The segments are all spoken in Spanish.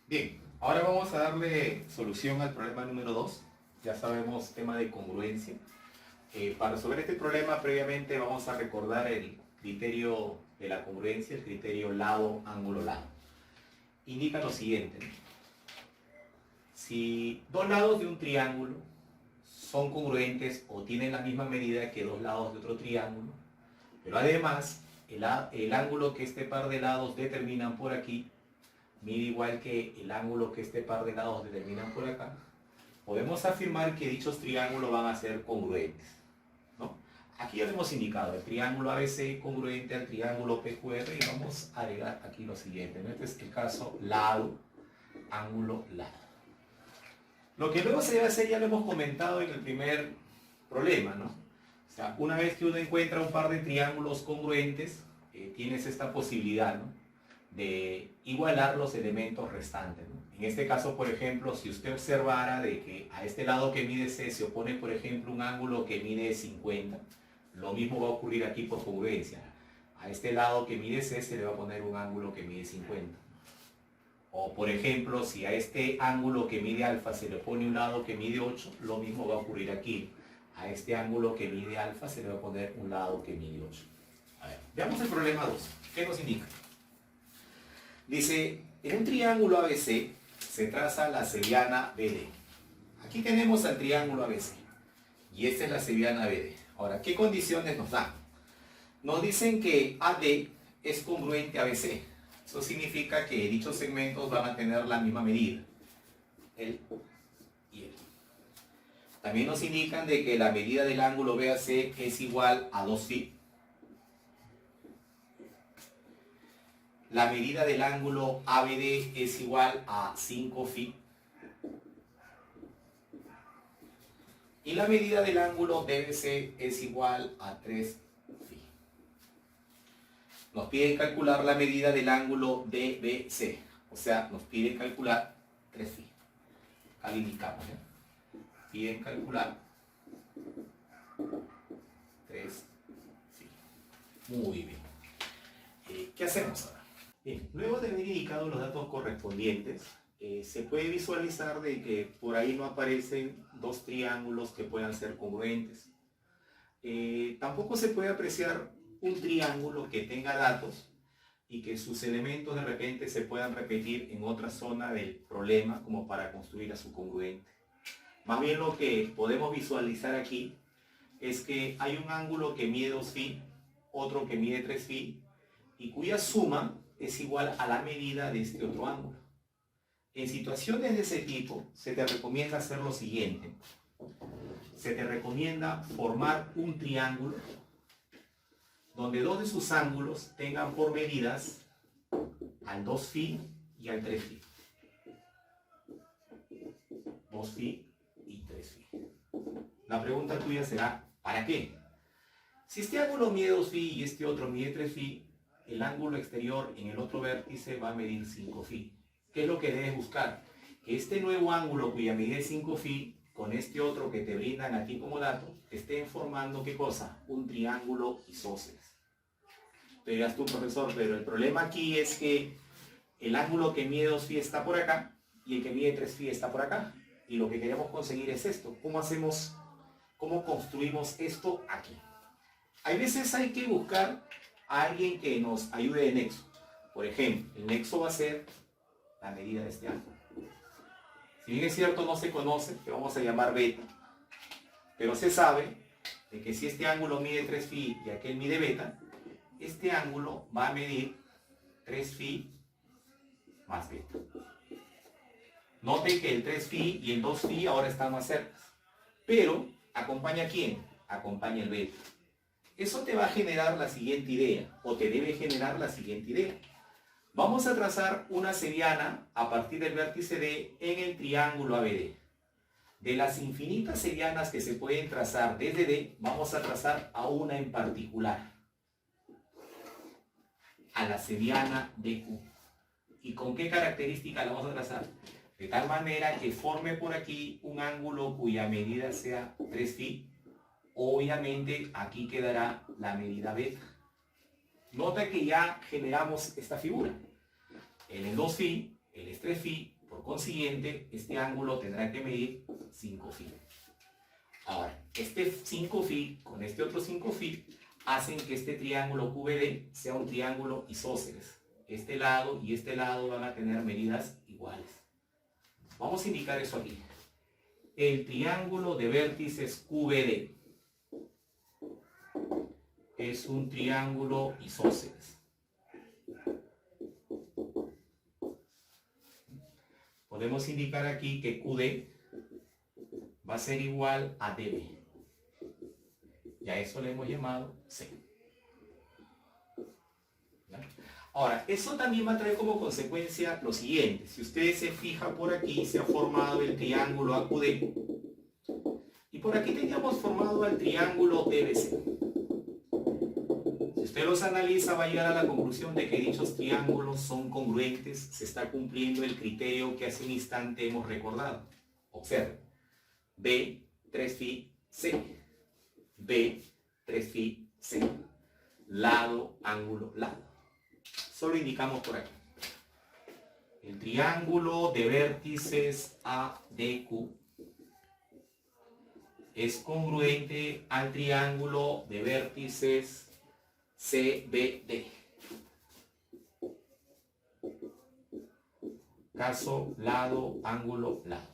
Bien, ahora vamos a darle solución al problema número 2. Ya sabemos tema de congruencia. Para resolver este problema previamente vamos a recordar el criterio de la congruencia, el criterio lado, ángulo, lado. Indica lo siguiente: si dos lados de un triángulo son congruentes o tienen la misma medida que dos lados de otro triángulo, pero además el ángulo que este par de lados determinan por aquí mide igual que el ángulo que este par de lados determinan por acá, podemos afirmar que dichos triángulos van a ser congruentes, ¿no? Aquí ya lo hemos indicado, el triángulo ABC congruente al triángulo PQR, y vamos a agregar aquí lo siguiente, ¿no? Este es el caso lado, ángulo, lado. Lo que luego se debe hacer ya lo hemos comentado en el primer problema, ¿no? O sea, una vez que uno encuentra un par de triángulos congruentes, tienes esta posibilidad, ¿no?, de igualar los elementos restantes, ¿no? En este caso, por ejemplo, si usted observara de que a este lado que mide C se opone, por ejemplo, un ángulo que mide 50, lo mismo va a ocurrir aquí por congruencia. A este lado que mide C se le va a poner un ángulo que mide 50. O, por ejemplo, si a este ángulo que mide alfa se le pone un lado que mide 8, lo mismo va a ocurrir aquí. A este ángulo que mide alfa se le va a poner un lado que mide 8. A ver, veamos el problema 2. ¿Qué nos indica? Dice, en un triángulo ABC se traza la seriana BD. Aquí tenemos al triángulo ABC y esta es la seriana BD. Ahora, ¿qué condiciones nos dan? Nos dicen que AD es congruente a BC. Eso significa que dichos segmentos van a tener la misma medida, el y el. También nos indican de que la medida del ángulo BAC es igual a 2π. La medida del ángulo ABD es igual a 5π. Y la medida del ángulo DBC es igual a 3π. Nos piden calcular la medida del ángulo DBC. O sea, nos piden calcular 3π. Acá le indicamos, ¿eh? Piden calcular 3π. Muy bien. ¿Qué hacemos ahora? Bien, luego de haber indicado los datos correspondientes, se puede visualizar de que por ahí no aparecen dos triángulos que puedan ser congruentes. Tampoco se puede apreciar un triángulo que tenga datos y que sus elementos de repente se puedan repetir en otra zona del problema como para construir a su congruente. Más bien lo que podemos visualizar aquí es que hay un ángulo que mide 2π, otro que mide 3π y cuya suma es igual a la medida de este otro ángulo. En situaciones de ese tipo se te recomienda hacer lo siguiente. Se te recomienda formar un triángulo donde dos de sus ángulos tengan por medidas al 2π y al 3π. 2π y 3π. La pregunta tuya será, ¿para qué? Si este ángulo mide 2π y este otro mide 3π, el ángulo exterior en el otro vértice va a medir 5π. ¿Qué es lo que debes buscar? Que este nuevo ángulo cuya medida es 5π con este otro que te brindan aquí como dato estén formando, ¿qué cosa? Un triángulo isósceles. Te dirás tú, profesor, pero el problema aquí es que el ángulo que mide 2π está por acá y el que mide 3π está por acá. Y lo que queremos conseguir es esto. ¿Cómo construimos esto aquí? Hay veces hay que buscar a alguien que nos ayude de nexo. Por ejemplo, el nexo va a ser la medida de este ángulo. Si bien es cierto no se conoce, que vamos a llamar beta, pero se sabe de que si este ángulo mide 3π y aquel mide beta, este ángulo va a medir 3π más beta. Noten que el 3π y el 2π ahora están más cerca, pero ¿acompaña quién? Acompaña el beta. Eso te va a generar la siguiente idea, o te debe generar la siguiente idea. Vamos a trazar una seriana a partir del vértice D en el triángulo ABD. De las infinitas serianas que se pueden trazar desde D, vamos a trazar a una en particular, a la seriana DQ. ¿Y con qué característica la vamos a trazar? De tal manera que forme por aquí un ángulo cuya medida sea 3π. Obviamente aquí quedará la medida beta. Nota que ya generamos esta figura. En el 2π Él es 3 phi, por consiguiente, este ángulo tendrá que medir 5 phi. Ahora, este 5 phi con este otro 5 phi hacen que este triángulo QBD sea un triángulo isósceles. Este lado y este lado van a tener medidas iguales. Vamos a indicar eso aquí. El triángulo de vértices QBD es un triángulo isósceles. Podemos indicar aquí que QD va a ser igual a DB. Y a eso le hemos llamado C. ¿Ya? Ahora, eso también va a traer como consecuencia lo siguiente. Si ustedes se fijan por aquí, se ha formado el triángulo AQD. Y por aquí teníamos formado el triángulo DBC. Si usted los analiza, va a llegar a la conclusión de que dichos triángulos son congruentes. Se está cumpliendo el criterio que hace un instante hemos recordado. Observen. B, 3 phi, C. B, 3 phi, C. Lado, ángulo, lado. Solo indicamos por aquí. El triángulo de vértices ADQ es congruente al triángulo de vértices CBD. Caso, lado, ángulo, lado.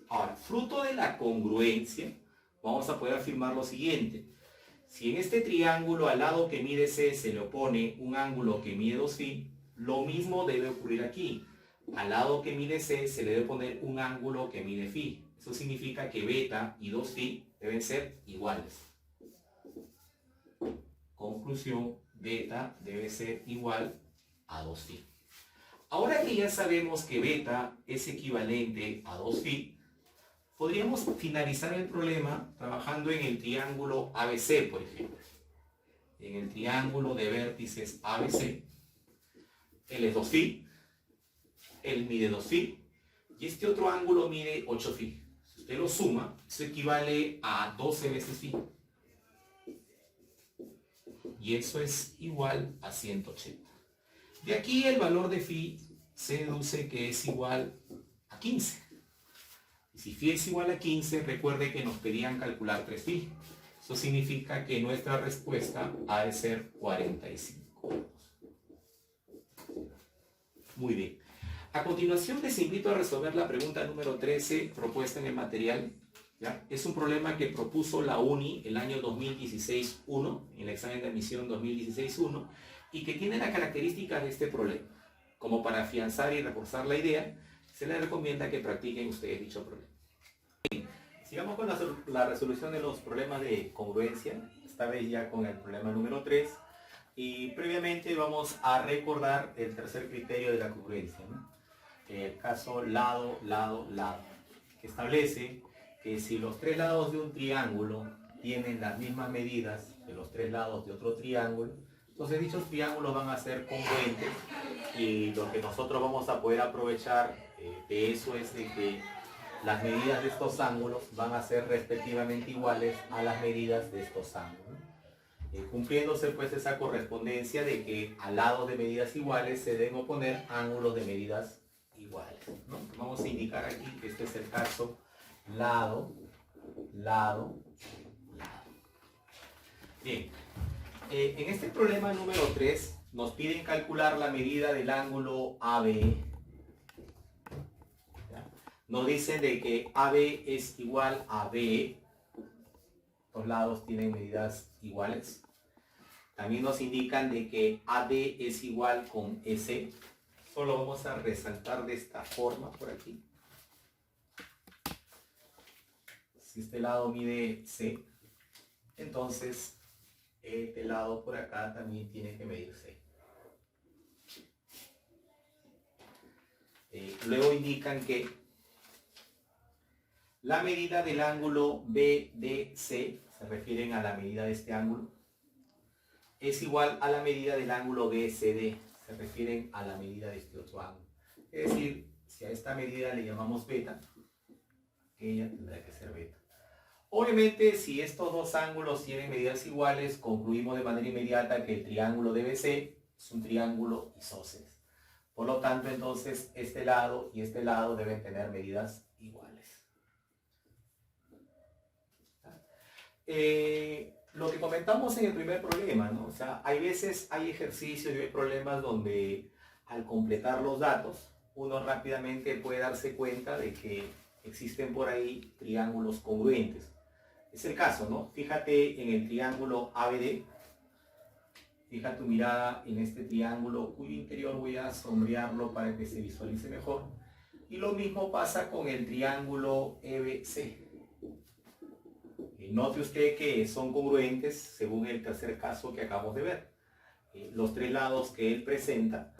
Ahora, fruto de la congruencia, vamos a poder afirmar lo siguiente. Si en este triángulo al lado que mide C se le opone un ángulo que mide 2 phi, lo mismo debe ocurrir aquí. Al lado que mide C se le debe poner un ángulo que mide phi. Eso significa que beta y 2 phi deben ser iguales. Conclusión, beta debe ser igual a 2 phi. Ahora que ya sabemos que beta es equivalente a 2 phi, podríamos finalizar el problema trabajando en el triángulo ABC, por ejemplo. En el triángulo de vértices ABC, él es 2 phi, él mide 2 phi, y este otro ángulo mide 8 phi. Si usted lo suma, eso equivale a 12 veces phi. Y eso es igual a 180. De aquí el valor de phi se deduce que es igual a 15. Y si phi es igual a 15, recuerde que nos pedían calcular 3 phi. Eso significa que nuestra respuesta ha de ser 45. Muy bien. A continuación les invito a resolver la pregunta número 13 propuesta en el material. ¿Ya? Es un problema que propuso la UNI el año 2016-1, en el examen de admisión 2016-1, y que tiene las características de este problema. Como para afianzar y reforzar la idea, se les recomienda que practiquen ustedes dicho problema. Bien, sigamos con la resolución de los problemas de congruencia, esta vez ya con el problema número 3, y previamente vamos a recordar el tercer criterio de la congruencia, ¿no? El caso lado, lado, lado, que establece que si los tres lados de un triángulo tienen las mismas medidas que los tres lados de otro triángulo, entonces dichos triángulos van a ser congruentes, y lo que nosotros vamos a poder aprovechar de eso es de que las medidas de estos ángulos van a ser respectivamente iguales a las medidas de estos ángulos. Cumpliéndose pues esa correspondencia de que al lado de medidas iguales se deben oponer ángulos de medidas iguales, ¿no? Vamos a indicar aquí que este es el caso lado, lado, lado. Bien, en este problema número 3 nos piden calcular la medida del ángulo AB. ¿Ya? Nos dicen de que AB es igual a B. Los lados tienen medidas iguales. También nos indican de que AD es igual con S. Solo vamos a resaltar de esta forma por aquí. Si este lado mide C, entonces este lado por acá también tiene que medir C. Luego indican que la medida del ángulo BDC, se refieren a la medida de este ángulo, es igual a la medida del ángulo BCD, se refieren a la medida de este otro ángulo. Es decir, si a esta medida le llamamos beta, ella tendrá que ser beta. Obviamente, si estos dos ángulos tienen medidas iguales, concluimos de manera inmediata que el triángulo DBC es un triángulo isósceles. Por lo tanto, entonces, este lado y este lado deben tener medidas iguales. Lo que comentamos en el primer problema, ¿no? O sea, hay veces, hay ejercicios y hay problemas donde al completar los datos, uno rápidamente puede darse cuenta de que existen por ahí triángulos congruentes. Es el caso, ¿no? Fíjate en el triángulo ABD. Fija tu mirada en este triángulo cuyo interior voy a sombrearlo para que se visualice mejor. Y lo mismo pasa con el triángulo EBC. Note usted que son congruentes según el tercer caso que acabamos de ver. Los tres lados que él presenta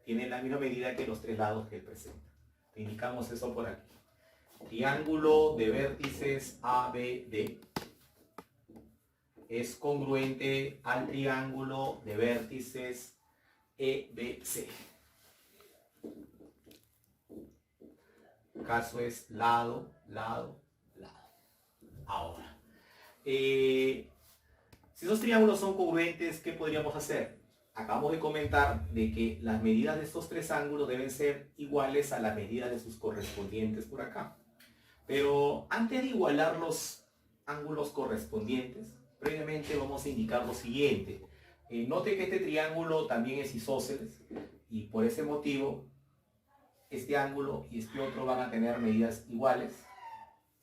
tienen la misma medida que los tres lados que él presenta. Te indicamos eso por aquí. Triángulo de vértices ABD es congruente al triángulo de vértices EBC. El caso es lado, lado, lado. Ahora, si esos triángulos son congruentes, ¿qué podríamos hacer? Acabamos de comentar de que las medidas de estos tres ángulos deben ser iguales a las medidas de sus correspondientes por acá. Pero antes de igualar los ángulos correspondientes, previamente vamos a indicar lo siguiente. Note que este triángulo también es isósceles y por ese motivo este ángulo y este otro van a tener medidas iguales,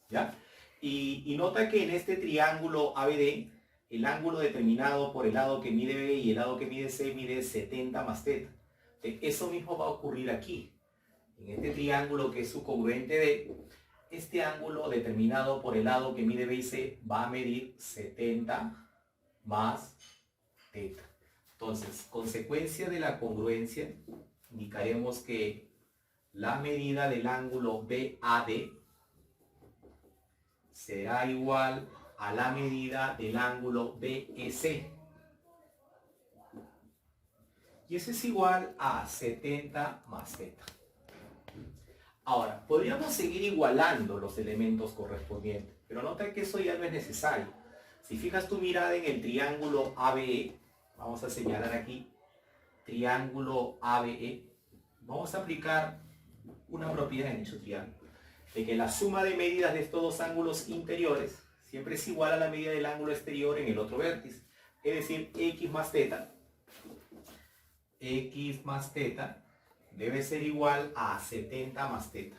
¿ya? Y nota que en este triángulo ABD el ángulo determinado por el lado que mide B y el lado que mide C mide 70 más θ. Eso mismo va a ocurrir aquí. En este triángulo que es su congruente D, este ángulo determinado por el lado que mide B y C va a medir 70 más θ. Entonces, consecuencia de la congruencia, indicaremos que la medida del ángulo BAD será igual a la medida del ángulo BEC. Y ese es igual a 70 más θ. Ahora, podríamos seguir igualando los elementos correspondientes, pero nota que eso ya no es necesario. Si fijas tu mirada en el triángulo ABE, vamos a señalar aquí, triángulo ABE, vamos a aplicar una propiedad en dicho triángulo, de que la suma de medidas de estos dos ángulos interiores siempre es igual a la medida del ángulo exterior en el otro vértice, es decir, x más θ debe ser igual a 70 más θ.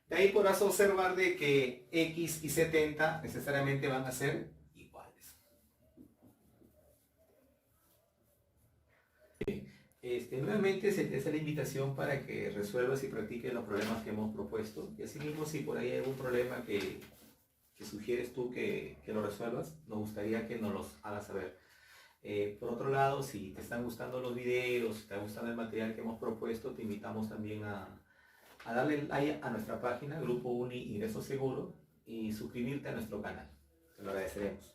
De ahí podrás observar de que x y 70 necesariamente van a ser iguales. Nuevamente se te hace la invitación para que resuelvas y practiques los problemas que hemos propuesto. Y asimismo, si por ahí hay algún problema que sugieres tú que lo resuelvas, nos gustaría que nos los hagas saber. Por otro lado, si te están gustando los videos, si te está gustando el material que hemos propuesto, te invitamos también a darle like a nuestra página, Grupo Uni Ingreso Seguro, y suscribirte a nuestro canal. Te lo agradeceremos.